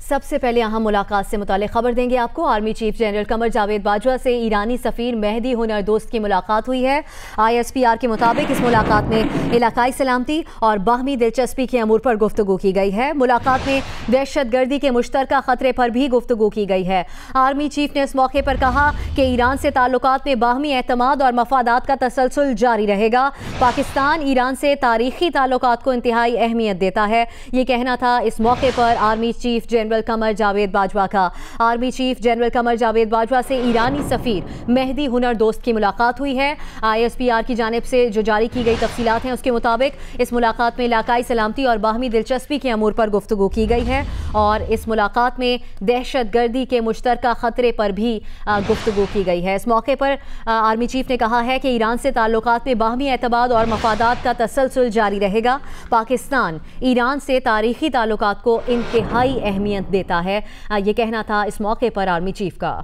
सबसे पहले अहम मुलाकात से मुतालिक खबर देंगे आपको। Army chief general Qamar Javed Bajwa से ईरानी सफीर मेहदी हुनर दोस्त की मुलाकात हुई है। ISPR के मुताबिक इस मुलाकात में इलाकाई सलामती और बाहमी दिलचस्पी के अमूर पर गुफ्तगू की गई है। मुलाकात में दहशतगर्दी के मुश्तरका खतरे पर भी गुफ्तगू की गई है। आर्मी चीफ ने इस मौके पर कहा कि ईरान से ताल्लुकात में बाहमी एतमाद और मफादात का तसलसल जारी रहेगा। पाकिस्तान ईरान से तारीखी ताल्लुकात को इंतहाई अहमियत देता है, ये कहना था इस मौके पर army chief general Qamar Javed Bajwa का। Army chief general Qamar Javed Bajwa से ईरानी सफीर मेहदी हुनर दोस्त की मुलाकात हुई है। ISPR की जानिब से जो जारी की गई तफसीलात हैं उसके मुताबिक इस मुलाकात में इलाकाई सलामती और बाहमी दिलचस्पी के अमूर पर गुफ्तगू की गई है और इस मुलाकात में दहशतगर्दी के मुश्तरका खतरे पर भी गुफ्तगू की गई है। इस मौके पर आर्मी चीफ ने कहा है कि ईरान से ताल्लुकात में बाहमी एतमाद और मफादात का तसलसल जारी रहेगा। पाकिस्तान ईरान से तारीखी ताल्लुकात को इंतहाई अहमियत देता है, ये कहना था इस मौके पर आर्मी चीफ का।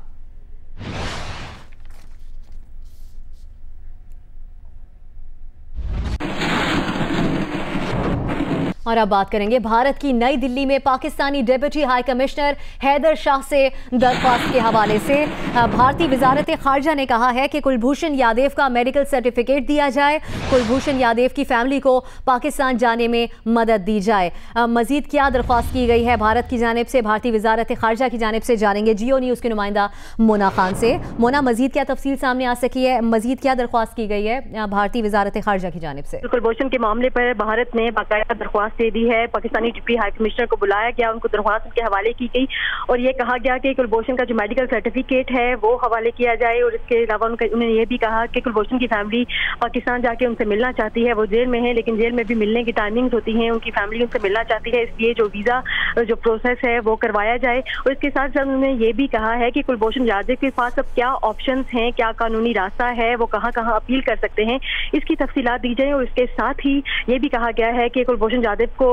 और अब बात करेंगे भारत की नई दिल्ली में Pakistani deputy high commissioner Haider Shah से दरख्वास्त के हवाले से। भारतीय वजारत खारजा ने कहा है कि कुलभूषण यादव का मेडिकल सर्टिफिकेट दिया जाए, कुलभूषण यादव की फैमिली को पाकिस्तान जाने में मदद दी जाए। मजीद क्या दरख्वास्त की गई है भारत की जानिब से, भारतीय वजारत खारजा की जानिब से जानेंगे जियो न्यूज़ के नुमाइंदा मोना खान से। मोना, मजीद क्या तफसील सामने आ सकी है, मजीद क्या दरख्वास्त की गई है भारतीय वजारत खारजा की जानिब से? कुलभूषण के मामले पर भारत ने बाकायदा दरख्वास्त दे दी है। पाकिस्तानी डिप्टी हाई कमिश्नर को बुलाया गया, उनको दरख्वास्त के हवाले की गई और ये कहा गया कि कुलभूषण का जो मेडिकल सर्टिफिकेट है वो हवाले किया जाए। और इसके अलावा उन्होंने ये भी कहा कि कुलभूषण की फैमिली पाकिस्तान जाके उनसे मिलना चाहती है। वो जेल में है लेकिन जेल में भी मिलने की टाइमिंग्स होती हैं, उनकी फैमिली उनसे मिलना चाहती है, इसलिए जो वीजा जो प्रोसेस है वो करवाया जाए। और इसके साथ साथ उन्होंने ये भी कहा है कि कुलभूषण यादव के पास अब क्या ऑप्शंस हैं, क्या कानूनी रास्ता है, वो कहाँ कहाँ अपील कर सकते हैं, इसकी तफसीलात दी जाए। और इसके साथ ही ये भी कहा गया है कि कुलभूषण यादव को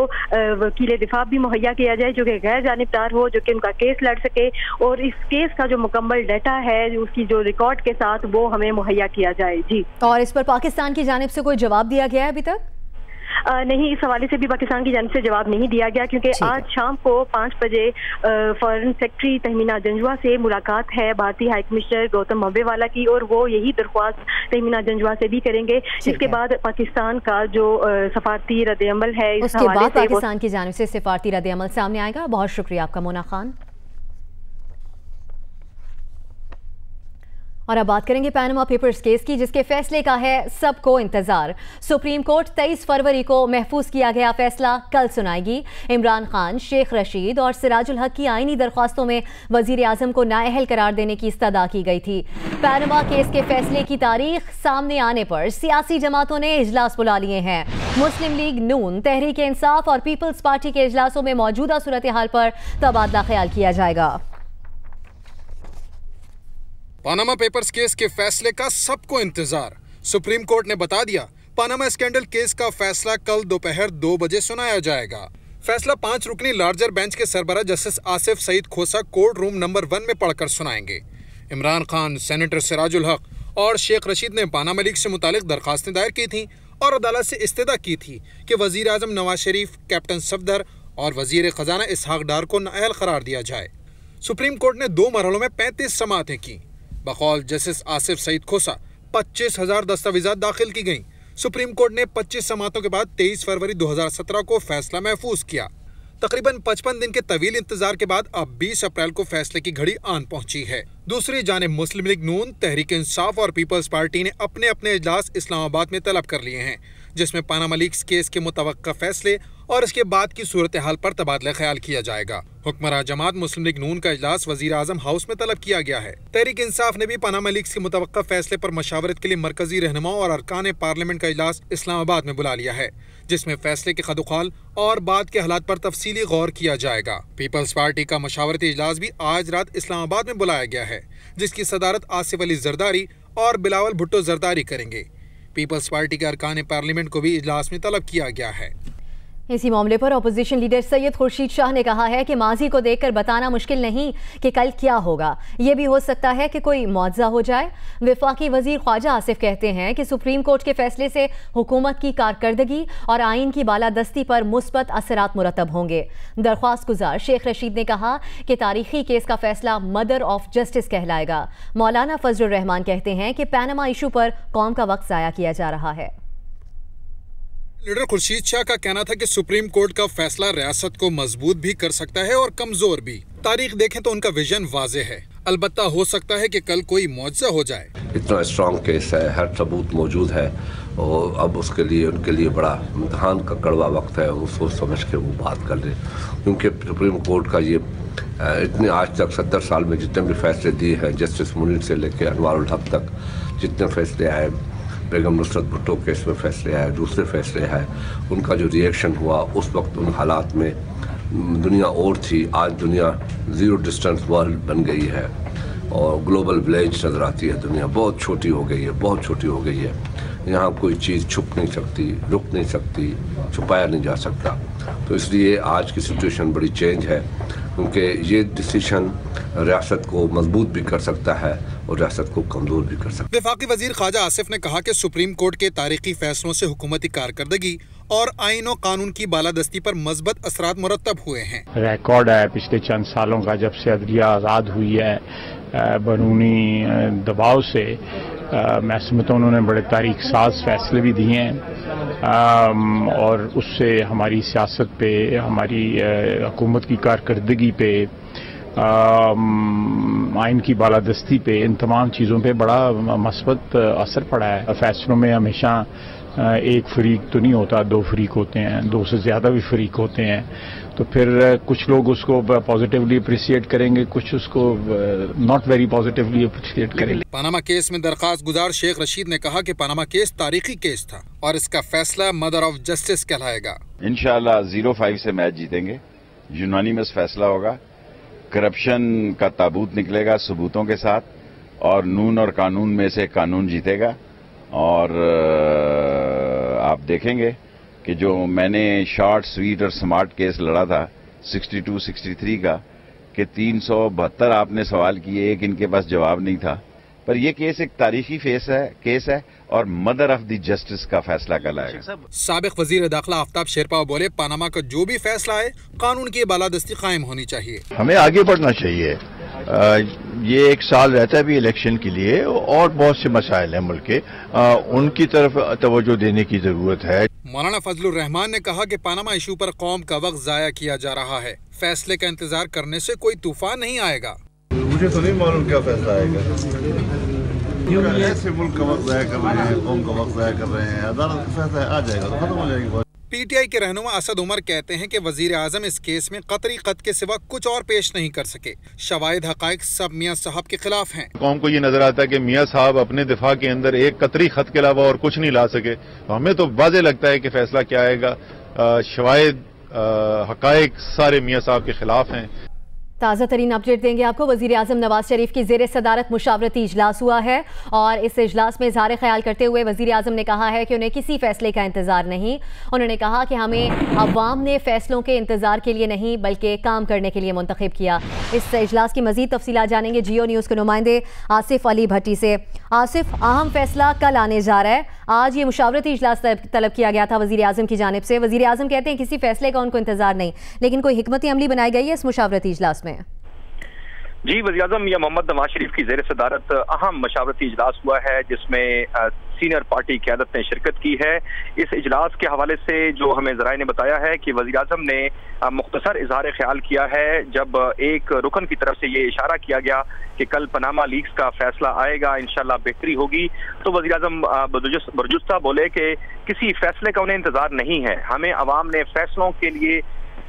वकील दिफा भी मुहैया किया जाए जो कि गैर जानिबदार हो, जो कि उनका केस लड़ सके और इस केस का जो मुकम्मल डाटा है उसकी जो रिकॉर्ड के साथ वो हमें मुहैया किया जाए। जी, और इस पर पाकिस्तान की जानिब से कोई जवाब दिया गया है अभी तक? नहीं, इस हवाले से भी पाकिस्तान की जानिब से जवाब नहीं दिया गया क्योंकि आज शाम को 5 बजे फॉरेन सेक्रेटरी तहमीना जंजुआ से मुलाकात है भारतीय हाई कमिश्नर गौतम मब्बेवाला की और वो यही दरख्वास्त तहमीना जंजुआ से भी करेंगे। इसके बाद पाकिस्तान का जो सफारती रद्द-ए-अमल है इस उसके बाद पाकिस्तान की जानिब से सफारती रद्द-ए-अमल सामने आएगा। बहुत शुक्रिया आपका मोना खान। और अब बात करेंगे पैनामा पेपर्स केस की, जिसके फैसले का है सबको इंतजार। सुप्रीम कोर्ट 23 फरवरी को महफूज किया गया फैसला कल सुनाएगी। इमरान खान, शेख रशीद और सिराजुल हक की आईनी दरख्वास्तों में वजीर आजम को नाअहल करार देने की इस्तदा की गई थी। पैनामा केस के फैसले की तारीख सामने आने पर सियासी जमातों ने इजलास बुला लिए हैं। मुस्लिम लीग नून, तहरीक इंसाफ और पीपल्स पार्टी के इजलासों में मौजूदा सूरत हाल पर तबादला ख्याल किया जाएगा। पानामा पेपर्स केस के फैसले का सबको इंतजार। सुप्रीम कोर्ट ने बता दिया पानामा स्कैंडल केस का फैसला कल दोपहर 2 बजे सुनाया जाएगा। फैसला 5 रुकनी लार्जर बेंच के सरबराह जस्टिस आसिफ सईद खोसा कोर्ट रूम नंबर 1 में पढ़कर सुनाएंगे। इमरान खान, सेनेटर सिराजुल हक और शेख रशीद ने पानामा लीक से मुतालिक दरखास्तें दायर की थी और अदालत से इस्तदा की थी कि वजीर आजम नवाज शरीफ, कैप्टन सफदर और वजीर खजाना इसहाक डार को नाअहल करार दिया जाए। सुप्रीम कोर्ट ने 2 मरहलों में 35 समाअतें की। बकौल जस्टिस आसिफ सईद खोसा 25,000 दस्तावेजात दाखिल की गईं। सुप्रीम कोर्ट ने 25 समाअतों के बाद 23 फरवरी 2017 को फैसला महफूज किया। तकरीबन 55 दिन के तवील इंतजार के बाद अब 20 अप्रैल को फैसले की घड़ी आन पहुंची है। दूसरी जानिब मुस्लिम लीग नून, तहरीक इंसाफ और पीपल्स पार्टी ने अपने अपने इजलास इस्लामाबाद में तलब कर लिए हैं, जिसमें पानामा लीक्स केस के मुतवक्का फैसले और इसके बाद की सूरत हाल पर तबादला ख्याल किया जाएगा। हुक्मरान जमात मुस्लिम लीग नून का इजलास वजीर आजम हाउस में तलब किया गया है। तहरीक इंसाफ ने भी पानामा लीक्स के मुतवक्का फैसले पर मशावरत के लिए मरकजी रहनुमाओं और अरकान पार्लियामेंट का इजलास इस्लामाबाद में बुला लिया है, जिसमें फैसले के खदुखाल और बाद के हालात पर तफसीली गौर किया जाएगा। पीपल्स पार्टी का मशावरती इजलास भी आज रात इस्लामाबाद में बुलाया गया है, जिसकी सदारत आसिफ अली जरदारी और बिलावल भुट्टो जरदारी करेंगे। पीपल्स पार्टी के अरकान पार्लियामेंट को भी इजलास में तलब किया गया है। इसी मामले पर अपोजिशन लीडर सैयद खुर्शीद शाह ने कहा है कि माजी को देखकर बताना मुश्किल नहीं कि कल क्या होगा। ये भी हो सकता है कि कोई मुआवजा हो जाए। वफाकी वजीर ख्वाजा आसिफ कहते हैं कि सुप्रीम कोर्ट के फैसले से हुकूमत की कारकर्दगी और आइन की बालादस्ती पर मुस्बत असरात मुरतब होंगे। दरख्वास्त गुजार शेख रशीद ने कहा कि तारीखी केस का फैसला मदर ऑफ जस्टिस कहलाएगा। मौलाना फजलुर रहमान कहते हैं कि पैनामा इशू पर कौम का वक्त जाया किया जा रहा है। लीडर खुर्शीद शाह का कहना था कि सुप्रीम कोर्ट का फैसला रियासत को मजबूत भी कर सकता है और कमजोर भी। तारीख देखें तो उनका विजन वाजे है, अलबत्ता हो सकता है कि कल कोई मुआवजा हो जाए। इतना स्ट्रॉन्ग केस है, हर सबूत मौजूद है और अब उसके लिए उनके लिए बड़ा इम्तहान का कड़वा वक्त है। वो सोच समझ के वो बात कर रहे, क्योंकि सुप्रीम कोर्ट का ये इतने आज तक 70 साल में जितने भी फैसले दिए हैं, जस्टिस मुनीर से लेकर अनवारुल हक तक जितने फैसले आए, बेगम नुसरत भुट्टो केस में फैसले आए, दूसरे फैसले आए, उनका जो रिएक्शन हुआ उस वक्त उन हालात में दुनिया और थी। आज दुनिया ज़ीरो डिस्टेंस वर्ल्ड बन गई है और ग्लोबल विलेज नज़र आती है। दुनिया बहुत छोटी हो गई है, बहुत छोटी हो गई है। यहाँ कोई चीज़ छुप नहीं सकती, रुक नहीं सकती, छुपाया नहीं जा सकता। तो इसलिए आज की सिचुएशन बड़ी चेंज है, क्योंकि ये डिसीजन रियासत को मजबूत भी कर सकता है और रियासत को कमजोर भी कर सकता है। वफाकी वजीर ख्वाजा आसिफ ने कहा कि सुप्रीम कोर्ट के तारीखी फैसलों से हुकूमती कारकर्दगी और आइन और कानून की बालादस्ती पर मजबूत असरात मुरतब हुए हैं। रिकॉर्ड है पिछले चंद सालों का, जब से अदलिया आज़ाद हुई है कानूनी दबाव से, मैं समझता हूँ उन्होंने बड़े तारीख साज फैसले भी दिए हैं और उससे हमारी सियासत पे, हमारी हुकूमत की कारकर्दगी पे, आइन की बालादस्ती पे, इन तमाम चीज़ों पे बड़ा मस्बत असर पड़ा है। फैसलों में हमेशा एक फरीक तो नहीं होता, दो फरीक होते हैं, दो से ज़्यादा भी फरीक होते हैं। तो फिर कुछ लोग उसको पॉजिटिवली अप्रिशिएट करेंगे, कुछ उसको नॉट वेरी पॉजिटिवली अप्रिशिएट करेंगे। पनामा केस में दरख्वास्त गुजार शेख रशीद ने कहा कि पनामा केस तारीखी केस था और इसका फैसला मदर ऑफ जस्टिस कहलाएगा। इंशाअल्लाह 0-5 से मैच जीतेंगे, यूनानिमस फैसला होगा, करप्शन का ताबूत निकलेगा सबूतों के साथ और नून और कानून में से कानून जीतेगा। और आप देखेंगे कि जो मैंने शॉर्ट स्वीट और स्मार्ट केस लड़ा था 62-63 का, कि 372 आपने सवाल किए, एक इनके पास जवाब नहीं था। पर यह केस एक तारीखी केस है और मदर ऑफ द जस्टिस का फैसला कहलाएगा। साबिक वजीर दाखिला आफ्ताब शेरपा बोले, पनामा का जो भी फैसला है कानून की बालादस्ती कायम होनी चाहिए। हमें आगे बढ़ना चाहिए। ये एक साल रहता है भी इलेक्शन के लिए और बहुत से मसाइल हैं मुल्क के, उनकी तरफ तवज्जो देने की जरूरत है। मौलाना फजलुर रहमान ने कहा कि पनामा इशू पर कौम का वक्त जाया किया जा रहा है। फैसले का इंतजार करने से कोई तूफान नहीं आएगा। मुझे तो नहीं मालूम क्या फैसला आएगा। ऐसे मुल्क का वक्त जाया कर रहे हैं, कौम का वक्त जाया कर रहे हैं। अदालत का फैसला आ जाएगा तो खत्म हो जाएगी बात। पीटीआई के रहनुमा असद उमर कहते हैं कि वजीर आजम इस केस में कतरी खत के सिवा कुछ और पेश नहीं कर सके। शवाहिद हकाइक सब मियाँ साहब के खिलाफ हैं। कौम को ये नजर आता है कि मियाँ साहब अपने दिफा के अंदर एक कतरी खत के अलावा और कुछ नहीं ला सके। हमें तो वाज़े लगता है कि फैसला क्या आएगा। शवाहिद हकाइक सारे मियाँ साहब के खिलाफ हैं। ताज़ा तरीन अपडेट देंगे आपको। वज़ीर आज़म नवाज शरीफ की ज़ेर सदारत मुशावरती इजलास हुआ है और इस इजलास में इज़हार ख्याल करते हुए वज़ीर आज़म ने कहा है कि उन्हें किसी फैसले का इंतज़ार नहीं। उन्होंने कहा कि हमें अवाम ने फैसलों के इंतज़ार के लिए नहीं बल्कि काम करने के लिए मुंतखब किया। इस इजलास की मज़ीद तफसीलात जानेंगे जियो न्यूज़ के नुमाइंदे आसिफ अली भट्टी से। आसिफ, अहम फैसला कल आने जा रहा है। आज ये मुशावरती इजलास तलब किया गया था वज़ीर आज़म की जानिब से। वज़ीर आज़म कहते हैं किसी फैसले का उनको इंतज़ार नहीं, लेकिन कोई हिकमत अमली बनाई गई है इस मुशावरती इजलास में। जी, वज़ीर आज़म मियां मोहम्मद नवाज शरीफ की ज़ेर सदारत अहम मशावरती इजलास हुआ है जिसमें सीनियर पार्टी क़यादत ने शिरकत की है। इस इजलास के हवाले से जो हमें ज़राए ने बताया है कि वज़ीर आज़म ने मुख्तसर इज़हार ख्याल किया है जब एक रुकन की तरफ से ये इशारा किया गया कि कल पनामा लीक्स का फैसला आएगा, इंशाल्लाह बेहतरी होगी। तो वज़ीर आज़म बरजुस्ता बोले कि किसी फैसले का उन्हें इंतज़ार नहीं है, हमें अवाम ने फैसलों के लिए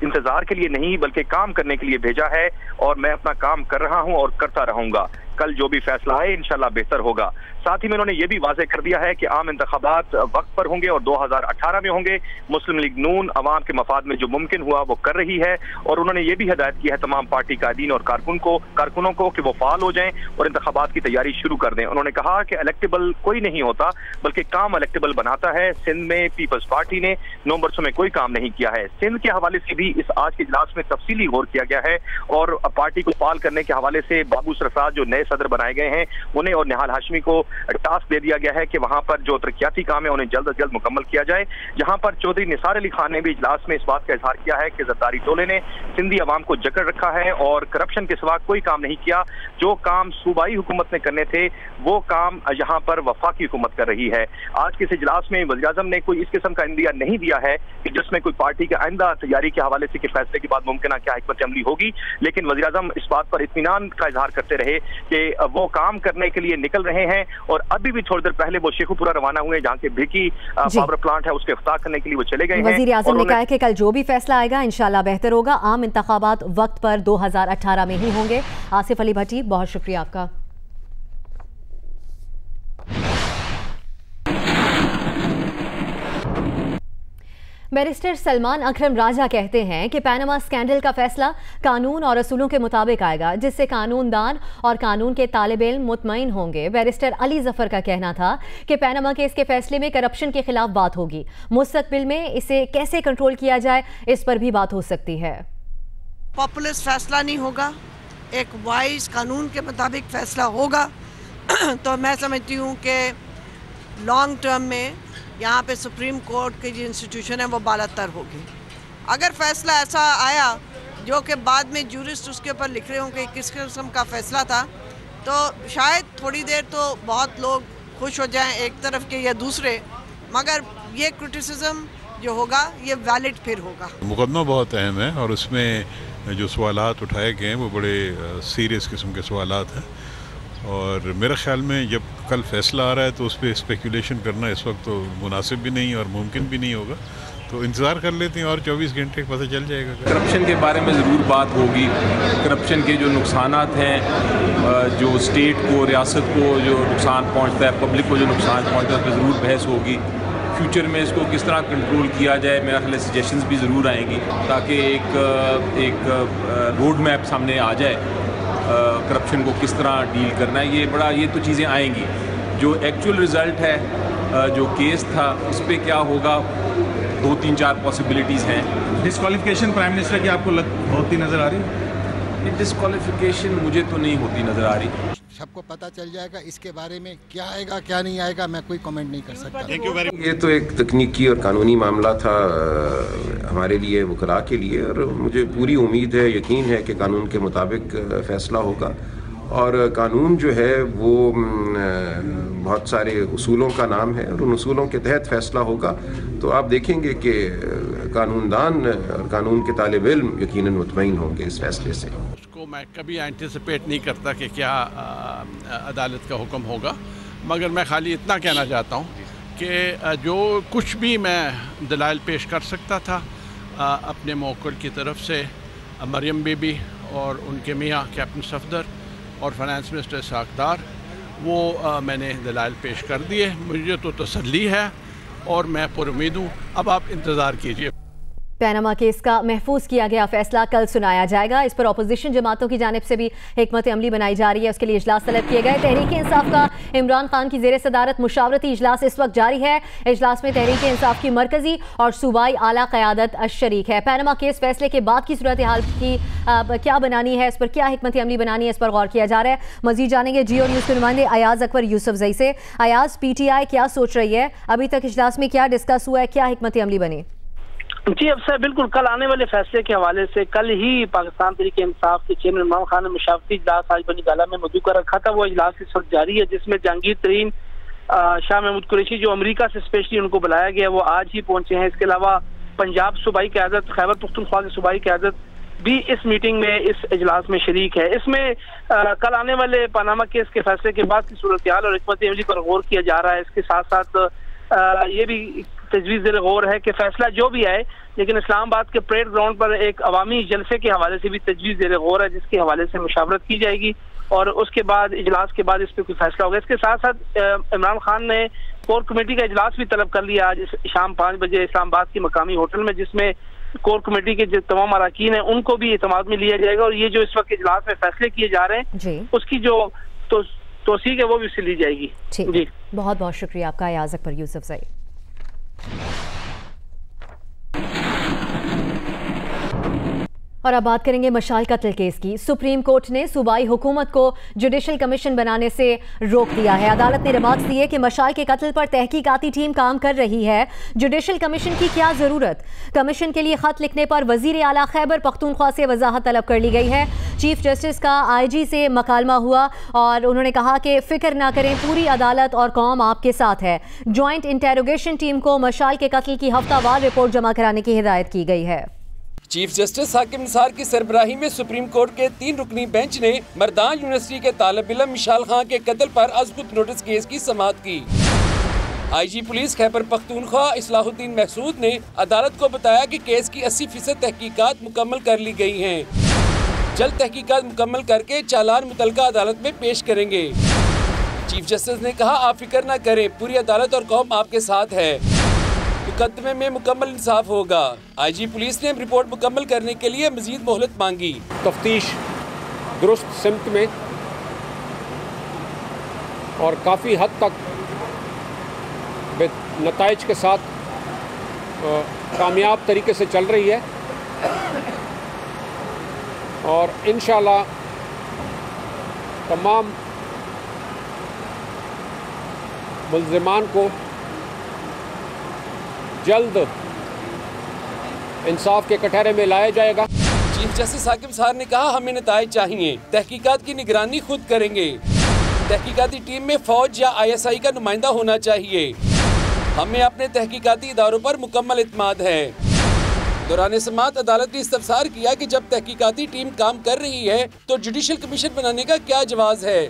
इंतजार के लिए नहीं बल्कि काम करने के लिए भेजा है और मैं अपना काम कर रहा हूं और करता रहूंगा। कल जो भी फैसला आए इंशाल्लाह बेहतर होगा। साथ ही में उन्होंने ये भी वाज़ेह कर दिया है कि आम इंतखाबात वक्त पर होंगे और 2018 में होंगे। मुस्लिम लीग नून अवाम के मफाद में जो मुमकिन हुआ वो कर रही है, और उन्होंने ये भी हिदायत की है तमाम पार्टी कायदीन और कारकुनों को कि वो फाल हो जाएं और इंतखाबात की तैयारी शुरू कर दें। उन्होंने कहा कि इलेक्टेबल कोई नहीं होता बल्कि काम इलेक्टेबल बनाता है। सिंध में पीपल्स पार्टी ने 9 वर्षों में कोई काम नहीं किया है। सिंध के हवाले से भी इस आज के इजलास में तफसीली गौर किया गया है और पार्टी को फाल करने के हवाले से बाबू सरफराज जो नए सदर बनाए गए हैं उन्हें और निहाल हाशमी को टास्क दे दिया गया है कि वहां पर जो तरक्याती काम है उन्हें जल्द अज जल्द मुकम्मल किया जाए। जहां पर चौधरी निसार अली खान ने भी इजलास में इस बात का इजहार किया है कि जरदारी टोले ने सिंधी अवाम को जकड़ रखा है और करप्शन के सिवा कोई काम नहीं किया। जो काम सूबाई हुकूमत ने करने थे वो काम यहाँ पर वफाकी हुकूमत कर रही है। आज के इस इजलास में वज़ीर-ए-आज़म ने कोई इस किस्म का इंदिया नहीं दिया है कि जिसमें कोई पार्टी के आइंदा तैयारी के हवाले से कि फैसले के बाद मुमकिन क्या हिकमत अमली होगी, लेकिन वज़ीर-ए-आज़म इस बात पर इत्मीनान का इजहार करते रहे कि वो काम करने के लिए निकल रहे हैं। और अभी भी थोड़ी देर पहले वो शेखुपुरा रवाना हुए जहाँ के भिकी पावर प्लांट है उसके इफ्ताह करने के लिए वो चले गए हैं। वज़ीर-ए-आज़म ने कहा है कि कल जो भी फैसला आएगा इंशाल्लाह बेहतर होगा। आम इंतखाबात वक्त पर 2018 में ही होंगे। आसिफ अली भट्टी, बहुत शुक्रिया आपका। बैरिस्टर सलमान अकरम राजा कहते हैं कि पैनामा स्कैंडल का फैसला कानून और असूलों के मुताबिक आएगा, जिससे कानूनदान और कानून के तालिब-इल्म मुतमईन होंगे। बैरिस्टर अली जफर का कहना था कि पैनामा केस के फैसले में करप्शन के खिलाफ बात होगी। मुस्तकबिल में इसे कैसे कंट्रोल किया जाए इस पर भी बात हो सकती है। पॉपुलिस्ट फैसला नहीं होगा, एक वाइज कानून के मुताबिक फैसला होगा। तो मैं समझती हूँ कि लॉन्ग टर्म में यहाँ पे सुप्रीम कोर्ट की जो इंस्टीट्यूशन है वो बालातर होगी। अगर फैसला ऐसा आया जो कि बाद में जूरिस्ट उसके ऊपर लिख रहे हों कि किस किस्म का फैसला था, तो शायद थोड़ी देर तो बहुत लोग खुश हो जाएं एक तरफ के या दूसरे, मगर ये क्रिटिसिज्म जो होगा ये वैलिड फिर होगा। मुकदमा बहुत अहम है और उसमें जो सवालात उठाए गए हैं वो बड़े सीरियस किस्म के सवालात हैं, और मेरे ख्याल में जब कल फैसला आ रहा है तो उस पर स्पेकुलेशन करना इस वक्त तो मुनासिब भी नहीं और मुमकिन भी नहीं होगा। तो इंतज़ार कर लेते हैं और 24 घंटे पता चल जाएगा। करप्शन के बारे में ज़रूर बात होगी। करप्शन के जो नुकसानात हैं, जो स्टेट को, रियासत को जो नुकसान पहुंचता है, पब्लिक को जो नुकसान पहुंचता है, उस पर ज़रूर बहस होगी। फ्यूचर में इसको किस तरह कंट्रोल किया जाए, मेरा ख्याल सजेशंस भी ज़रूर आएंगी ताकि एक रोड मैप सामने आ जाए करप्शन को किस तरह डील करना है। ये तो चीज़ें आएंगी। जो एक्चुअल रिज़ल्ट है, जो केस था, उस पर क्या होगा, 2-3-4 पॉसिबिलिटीज़ हैं। डिस्क्वालिफिकेशन प्राइम मिनिस्टर की आपको होती नज़र आ रही है? डिस्क्वालिफिकेशन मुझे तो नहीं होती नज़र आ रही। सबको पता चल जाएगा इसके बारे में, क्या आएगा क्या नहीं आएगा मैं कोई कमेंट नहीं कर सकता। ये तो एक तकनीकी और कानूनी मामला था हमारे लिए, वकला के लिए, और मुझे पूरी उम्मीद है, यकीन है कि कानून के मुताबिक फ़ैसला होगा। और कानून जो है वो बहुत सारे उसूलों का नाम है और उन उसूलों के तहत फ़ैसला होगा। तो आप देखेंगे कि कानूनदान और कानून के तालिब-इल्म यकीनन मुतमईन होंगे इस फैसले से। उसको मैं कभी एंटिसिपेट नहीं करता कि क्या अदालत का हुक्म होगा, मगर मैं खाली इतना कहना चाहता हूँ कि जो कुछ भी मैं दलाइल पेश कर सकता था अपने मौक़िफ़ की तरफ से, मरियम बीबी और उनके मियाँ कैप्टन सफदर और फाइनेंस मिनिस्टर साकदार, वो मैंने दलाइल पेश कर दिए। मुझे तो तसल्ली है और मैं पुरुम्मीद हूँ। अब आप इंतज़ार कीजिए। पैनामा केस का महफूज किया गया फैसला कल सुनाया जाएगा। इस पर अपोजिशन जमातों की जानिब से भी हिकमत अमली बनाई जा रही है, उसके लिए इजलास तलब किए गए। तहरीक इंसाफ का इमरान खान की जेर सदारत मुशावरती इजलास इस वक्त जारी है। इजलास में तहरीक इंसाफ की मरकजी और सूबाई आला क़यादत शरीक है। पैनामा केस फैसले के बाद की सूरत हाल की क्या बनानी है, इस पर क्या हिकमत अमली बनानी है, इस पर गौर किया जा रहा है। मजीद जानेंगे जियो न्यूज़ के नुमाइंदे अयाज अकबर यूसुफजई से। अयाज, PTI क्या सोच रही है, अभी तक इजलास में क्या डिस्कस हुआ है, क्या हिकमत अमली बनी? जी अफसर, बिल्कुल कल आने वाले फैसले के हवाले से कल ही पाकिस्तान तहरीक इंसाफ के चेयरमैन इमरान खान ने मुशावरती इजलास आज बनी गाला में मौजूद कर रखा था। वो इजलास इस वक्त जारी है, जिसमें जहांगीर तरीन शाह महमूद कुरैशी जो अमेरिका से स्पेशली उनको बुलाया गया वो आज ही पहुंचे हैं। इसके अलावा पंजाब सूबाई क़यादत, खैबर पख्तूनख्वा की सूबाई क़यादत भी इस मीटिंग में, इस इजलास में शरीक है। इसमें कल आने वाले पनामा केस के फैसले के बाद की सूरत हाल और हिकमत अमली पर गौर किया जा रहा है। इसके साथ साथ ये भी तजवीज़ गौर है कि फैसला जो भी आए, लेकिन इस्लामाबाद के परेड ग्राउंड पर एक अवामी जलसे के हवाले से भी तजवीज़ गौर है, जिसके हवाले से मुशावरत की जाएगी और उसके बाद इजलास के बाद इस पर कोई फैसला होगा। इसके साथ साथ इमरान खान ने कोर कमेटी का इजलास भी तलब कर लिया आज शाम 5 बजे इस्लामाबाद की मकामी होटल में, जिसमें कोर कमेटी के जो तमाम अरकान हैं उनको भी एतमाद में लिया जाएगा और ये जो इस वक्त इजलास में फैसले किए जा रहे हैं उसकी जो तौसीक है वो भी उससे ली जाएगी। जी बहुत बहुत शुक्रिया आपका याज़ अकबर यूसुफजई। और अब बात करेंगे मशाल कत्ल केस की। सुप्रीम कोर्ट ने सूबाई हुकूमत को जुडिशल कमीशन बनाने से रोक दिया है। अदालत ने रिमार्क्स दिए कि मशाल के कत्ल पर तहकीकाती टीम काम कर रही है, जुडिशल कमीशन की क्या जरूरत। कमीशन के लिए खत लिखने पर वजीर आला खैबर पख्तूनख्वा से वजाहत तलब कर ली गई है। चीफ जस्टिस का IG से मकालमा हुआ और उन्होंने कहा कि फिक्र ना करें, पूरी अदालत और कौम आपके साथ है। ज्वाइंट इंटेरोगेशन टीम को मशाल के कत्ल की हफ्तावार रिपोर्ट जमा कराने की हिदायत की गई है। चीफ जस्टिस हाकिम निसार की सरबराही में सुप्रीम कोर्ट के 3 रुकनी बेंच ने मरदान यूनिवर्सिटी के तालिब इल्म मिशाल खान के कत्ल पर अज़बुत नोटिस केस की समाअत की। IG पुलिस खैबर पख्तूनख्वा इस्लाहुद्दीन महसूद ने अदालत को बताया कि केस की 80% तहकीकात मुकम्मल कर ली गई हैं। जल्द तहकीकात मुकम्मल करके चालान मुतलका अदालत में पेश करेंगे। चीफ जस्टिस ने कहा, आप फिक्र न करें, पूरी अदालत और कौम आपके साथ है, मुकदमे में मुकम्मल इंसाफ होगा। IG पुलिस ने रिपोर्ट मुकम्मल करने के लिए मजीद मोहलत मांगी। तफ्तीश दुरुस्त सिमत में और काफ़ी हद तक नताइज के साथ कामयाब तरीके से चल रही है और इंशाअल्लाह तमाम मुल्ज़िमान को जल्द इंसाफ के कटहरे में लाया जाएगा। चीफ जस्टिस हाकिम साहब ने कहा, हमें नताइज चाहिए, तहकीकात की निगरानी खुद करेंगे। तहकीकाती टीम में फौज या ISI का नुमाइंदा होना चाहिए। हमें अपने तहकीकाती इदारों पर मुकम्मल इत्मीनान है। दौरान समाअत अदालत ने इस्तफसार किया कि जब तहकीकाती टीम काम कर रही है तो जुडिशल कमीशन बनाने का क्या जवाज़ है।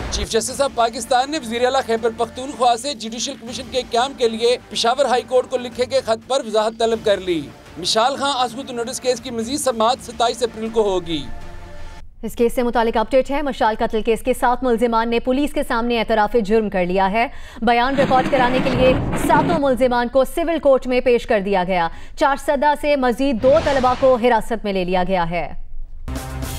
चीफ जस्टिस ऑफ पाकिस्तान ने वज़ीर आला खैबर पख्तूनख्वा से जुडिशल कमीशन के क़याम के लिए पेशावर हाई कोर्ट को लिखे गए खत पर वजाहत तलब कर ली। मिशाल खान अज़बुत नोटिस केस की मज़ीद समाअत 27 अप्रैल को होगी। इस केस से मुतालिक अपडेट है। मशाल कत्ल केस के 7 मुल्जिमान ने पुलिस के सामने एतराफ़े जुर्म कर लिया है। बयान रिकॉर्ड कराने के लिए 7 मुल्जिमान को सिविल कोर्ट में पेश कर दिया गया। चारसदा से मजीद 2 तलबा को हिरासत में ले लिया गया है।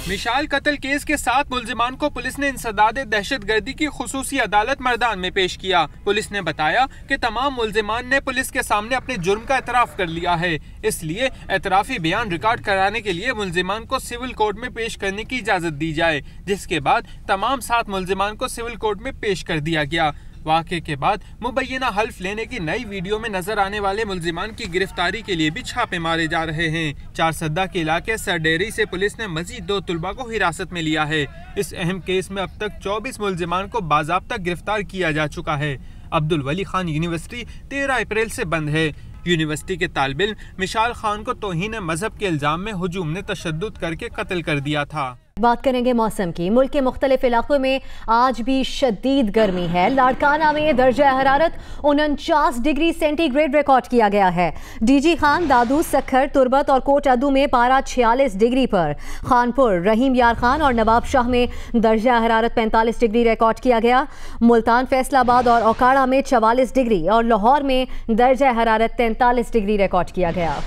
मिशाल कत्ल केस के 7 मुल्जिमान को पुलिस ने इंसदाद दहशतगर्दी की खुसूसी अदालत मरदान में पेश किया। पुलिस ने बताया कि तमाम मुल्जिमान ने पुलिस के सामने अपने जुर्म का एतराफ़ कर लिया है, इसलिए एतराफ़ी बयान रिकॉर्ड कराने के लिए मुल्जिमान को सिविल कोर्ट में पेश करने की इजाज़त दी जाए, जिसके बाद तमाम 7 मुल्जिमान को सिविल कोर्ट में पेश कर दिया गया। वाक़े के बाद मुबैना हल्फ लेने की नई वीडियो में नजर आने वाले मुल्जिमान की गिरफ्तारी के लिए भी छापे मारे जा रहे हैं। चारसदा के इलाके सरडेरी से पुलिस ने मजीद 2 तुलबा को हिरासत में लिया है। इस अहम केस में अब तक 24 मुल्जिमान को बाज़ाब्ता गिरफ्तार किया जा चुका है। अब्दुल वली खान यूनिवर्सिटी 13 अप्रैल से बंद है। यूनिवर्सिटी के तालिब इल्म मिशाल खान को तौहीन मजहब के इल्जाम में हुजूम ने तशद्दुद करके कत्ल कर दिया था। बात करेंगे मौसम की। मुल्क के मुख्तलिफ इलाकों में आज भी शदीद गर्मी है। लाड़काना में दर्जा हरारत 49 डिग्री सेंटीग्रेड रिकॉर्ड किया गया है। DG खान, दादू, सखर, तुरबत और कोट अदू में पारा 46 डिग्री पर। खानपुर, रहीम यार खान और नवाब शाह में दर्जा हरारत 45 डिग्री रिकॉर्ड किया गया। मुल्तान, फैसलाबाद और ओकाड़ा में 44 डिग्री और लाहौर में दर्जा हरारत 43 डिग्री रिकॉर्ड किया गया।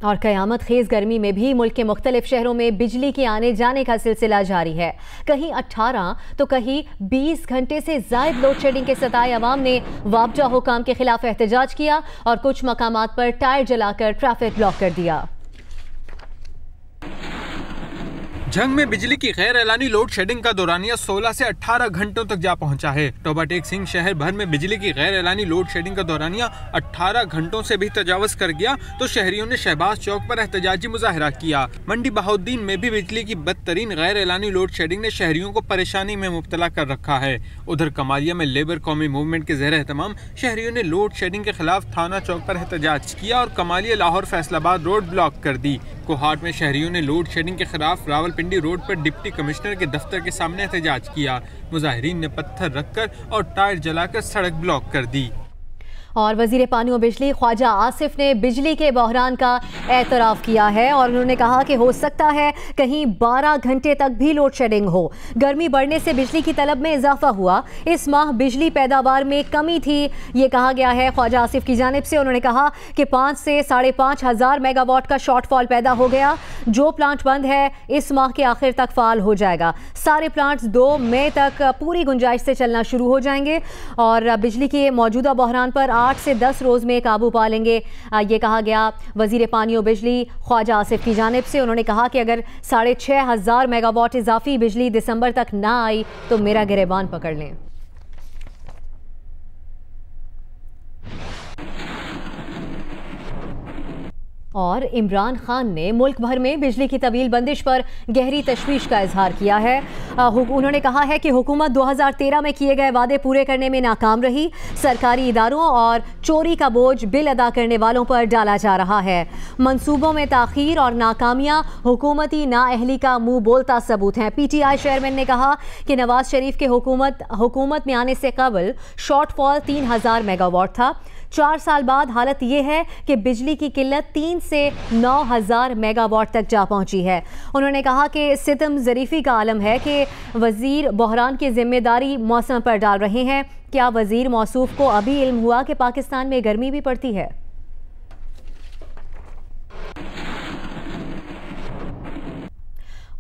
और क़यामत खेज़ गर्मी में भी मुल्क के मुख्तलिफ शहरों में बिजली के आने जाने का सिलसिला जारी है। कहीं 18 तो कहीं 20 घंटे से ज़ायद लोड शेडिंग के सताए अवाम ने वाबजा हुकाम के खिलाफ एहतजाज किया और कुछ मकामात पर टायर जलाकर ट्रैफिक ब्लॉक कर दिया। झंग में बिजली की गैर एलानी लोड शेडिंग का दौरानिया 16 से 18 घंटों तक जा पहुंचा है। टोबा टेक सिंह शहर भर में बिजली की गैर एलानी लोड शेडिंग का दौरानिया 18 घंटों से भी तजावज कर गया तो शहरियों ने शहबाज चौक पर एहतजाजी मुजाहरा किया। मंडी बहाउद्दीन में भी बिजली की बदतरीन गैर एलानी लोड शेडिंग ने शहरियों को परेशानी में मुब्तला कर रखा है। उधर कमालिया में लेबर कौमी मूवमेंट के ज़ेर एहतमाम शहरियों ने लोड शेडिंग के खिलाफ थाना चौक पर एहतजाज किया और कमालिया लाहौर फैसलाबाद रोड ब्लॉक कर दी। कोहाट में शहरियों ने लोड शेडिंग के खिलाफ रावलपिंडी रोड पर डिप्टी कमिश्नर के दफ्तर के सामने एहतजाज किया। मुजाहिरीन ने पत्थर रखकर और टायर जलाकर सड़क ब्लॉक कर दी। और वजीर पानी और बिजली ख्वाजा आसिफ ने बिजली के बहरान का एतराफ़ किया है और उन्होंने कहा कि हो सकता है कहीं 12 घंटे तक भी लोड शेडिंग हो। गर्मी बढ़ने से बिजली की तलब में इजाफा हुआ। इस माह बिजली पैदावार में कमी थी, ये कहा गया है ख्वाजा आसिफ की जानिब से। उन्होंने कहा कि 5 से 5,500 मेगावाट का शॉर्टफॉल पैदा हो गया। जो प्लांट बंद है इस माह के आखिर तक फाल हो जाएगा। सारे प्लांट्स 2 मई तक पूरी गुंजाइश से चलना शुरू हो जाएंगे और बिजली के मौजूदा बहरान पर 8 से 10 रोज में काबू पा लेंगे, ये कहा गया वजीर पानी और बिजली ख्वाजा आसिफ की जानिब से। उन्होंने कहा कि अगर 6,500 मेगावाट इजाफी बिजली दिसंबर तक ना आई तो मेरा गिरेबान पकड़ लें। और इमरान खान ने मुल्क भर में बिजली की तवील बंदिश पर गहरी तशवीश का इजहार किया है। उन्होंने कहा है कि हुकूमत 2013 में किए गए वादे पूरे करने में नाकाम रही। सरकारी इदारों और चोरी का बोझ बिल अदा करने वालों पर डाला जा रहा है। मंसूबों में ताखीर और नाकामियां हुकूमती नाअहली का मुंह बोलता सबूत हैं। PTI चेयरमैन ने कहा कि नवाज शरीफ के हुकूमत में आने से कबल शॉर्टफॉल 3,000 मेगावाट था। 4 साल बाद हालत यह है कि बिजली की किल्लत 3 से 9,000 मेगावाट तक जा पहुंची है। उन्होंने कहा कि सितम ज़रीफ़ी का आलम है कि वज़ीर बहरान की जिम्मेदारी मौसम पर डाल रहे हैं। क्या वज़ीर मौसूफ को अभी इल्म हुआ कि पाकिस्तान में गर्मी भी पड़ती है?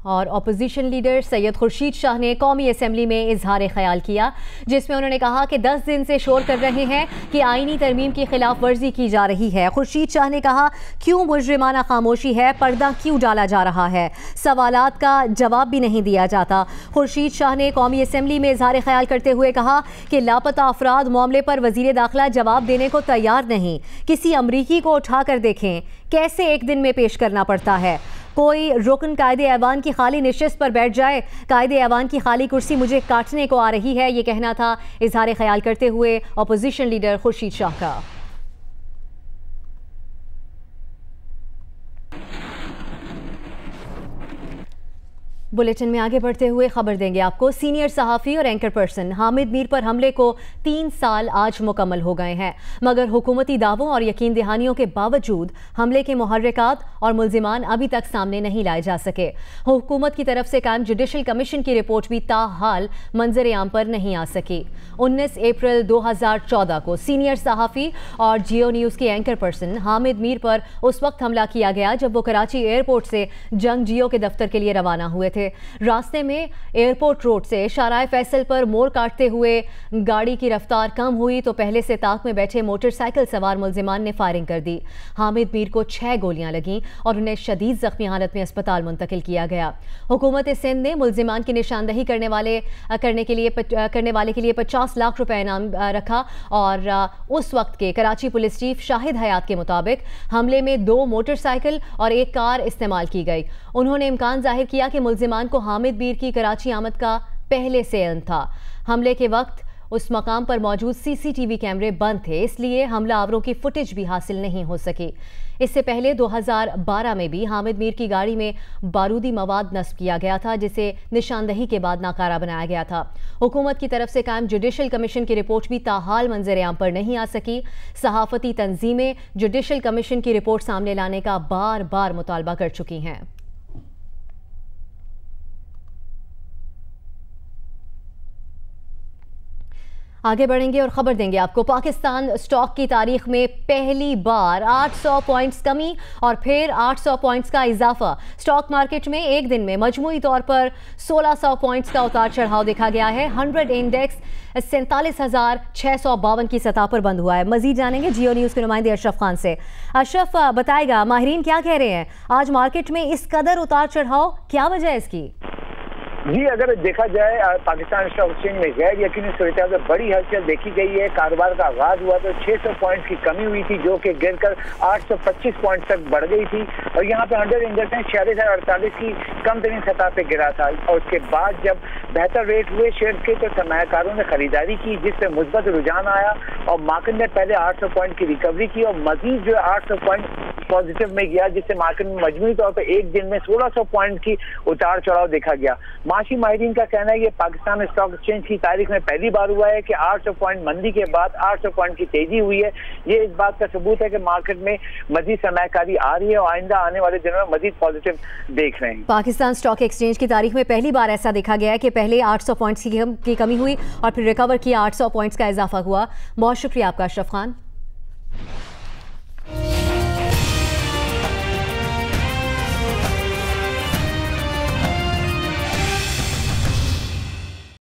और अपोजिशन लीडर सैयद खुर्शीद शाह ने कौमी असम्बली में इजहार ख्याल किया, जिसमें उन्होंने कहा कि 10 दिन से शोर कर रहे हैं कि आईनी तरमीम की खिलाफ वर्जी की जा रही है। खुर्शीद शाह ने कहा क्यों मुजरिमाना खामोशी है, पर्दा क्यों डाला जा रहा है, सवालात का जवाब भी नहीं दिया जाता। खुर्शीद शाह ने कौमी असम्बली में इजहार ख्याल करते हुए कहा कि लापता अफराद मामले पर वजीर दाखिला जवाब देने को तैयार नहीं। किसी अमरीकी को उठाकर देखें कैसे एक दिन में पेश करना पड़ता है। कोई रुकन कायदे ऐवान की खाली नशिस्त पर बैठ जाए, कायदे ऐवान की खाली कुर्सी मुझे काटने को आ रही है, ये कहना था इजहार ख्याल करते हुए अपोजिशन लीडर खुर्शीद शाह का। बुलेटिन में आगे बढ़ते हुए खबर देंगे आपको, सीनियर सहाफ़ी और एंकर पर्सन हामिद मीर पर हमले को 3 साल आज मुकम्मल हो गए हैं, मगर हुकूमती दावों और यकीन दहानियों के बावजूद हमले के मुहर्रिकात और मुल्जिमान अभी तक सामने नहीं लाए जा सके। हुकूमत की तरफ से कायम जुडिशल कमीशन की रिपोर्ट भी ताहाल मंजर आम पर नहीं आ सकी। 19 अप्रैल 2014 को सीनियर सहाफ़ी और जियो न्यूज़ के एंकर पर्सन हामिद मीर पर उस वक्त हमला किया गया जब वो कराची एयरपोर्ट से जंग जियो के दफ्तर के लिए रवाना हुए थे। रास्ते में एयरपोर्ट रोड से शाराय फैसल पर मोड़ काटते हुए गाड़ी की रफ्तार कम हुई तो पहले से ताक में बैठे मोटरसाइकिल सवार मुल्जिमान ने फायरिंग कर दी। हामिद मीर को 6 गोलियां लगीं और उन्हें शदीद जख्मी हालत में अस्पताल मुंतकिल किया गया। हुकूमत सिंध ने मुल्जिमान की निशानदही करने वाले के लिए 50 लाख रुपए इनाम रखा और उस वक्त के कराची पुलिस चीफ शाहिद हयात के मुताबिक हमले में 2 मोटरसाइकिल और 1 कार इस्तेमाल की गई। उन्होंने इम्कान जाहिर किया कि मुल्जिमान को हामिद मीर की कराची आमद का पहले से इल्म था। हमले के वक्त उस मकाम पर मौजूद CCTV कैमरे बंद थे, इसलिए हमलावरों की फुटेज भी हासिल नहीं हो सकी। इससे पहले 2012 में भी हामिद मीर की गाड़ी में बारूदी मवाद नस्ब किया गया था, जिसे निशानदही के बाद नाकारा बनाया गया था। हुकूमत की तरफ से कायम जुडिशल कमीशन की रिपोर्ट भी ताहाल मंजर आम पर नहीं आ सकी। सहाफती तंजीमें जुडिशल कमीशन की रिपोर्ट सामने लाने का बार बार मुतालबा कर चुकी हैं। आगे बढ़ेंगे और खबर देंगे आपको, पाकिस्तान स्टॉक की तारीख में पहली बार 800 पॉइंट्स कमी और फिर 800 पॉइंट्स का इजाफा। स्टॉक मार्केट में एक दिन में मजमूई तौर पर 1600 पॉइंट्स का उतार चढ़ाव देखा गया है। 100 इंडेक्स 47,652 की सतह पर बंद हुआ है। मजीद जानेंगे जियो न्यूज़ के नुमाइंदे अशरफ खान से। अशरफ बताएगा माहिरीन क्या कह रहे हैं, आज मार्केट में इस कदर उतार चढ़ाव, क्या वजह है इसकी? जी, अगर देखा जाए पाकिस्तान स्टॉक एक्सचेंज में गैर यकीनी सूरत में बड़ी हलचल देखी गई है। कारोबार का आगाज हुआ तो 600 पॉइंट की कमी हुई थी, जो कि गिरकर 825 पॉइंट तक बढ़ गई थी और यहाँ पे 100 इंडेक्स ने 46,048 की कम तरीन सतह पे गिरा था। और उसके बाद जब बेहतर रेट हुए शेयर के तो सरमायाकारों ने खरीदारी की, जिससे मुस्बत रुझान आया और मार्केट ने पहले 800 पॉइंट की रिकवरी की और मजीद जो 800 पॉइंट पॉजिटिव में गया, जिससे मार्केट में मजमूई तौर पर एक दिन में 1600 पॉइंट की उतार चढ़ाव देखा गया। माशी माहिरीन का कहना है कि पाकिस्तान स्टॉक एक्सचेंज की तारीख में पहली बार हुआ है कि 800 पॉइंट मंदी के बाद 800 पॉइंट की तेजी हुई है। ये इस बात का सबूत है कि मार्केट में मजीद सरमायाकारी आ रही है और आइंदा आने वाले दिनों में मजीद पॉजिटिव देख रहे हैं। पाकिस्तान स्टॉक एक्सचेंज की तारीख में पहली बार ऐसा देखा गया है कि पहले 800 पॉइंट्स की कमी हुई और फिर रिकवर किया 800 पॉइंट्स का इजाफा हुआ। बहुत शुक्रिया आपका अशरफ खान।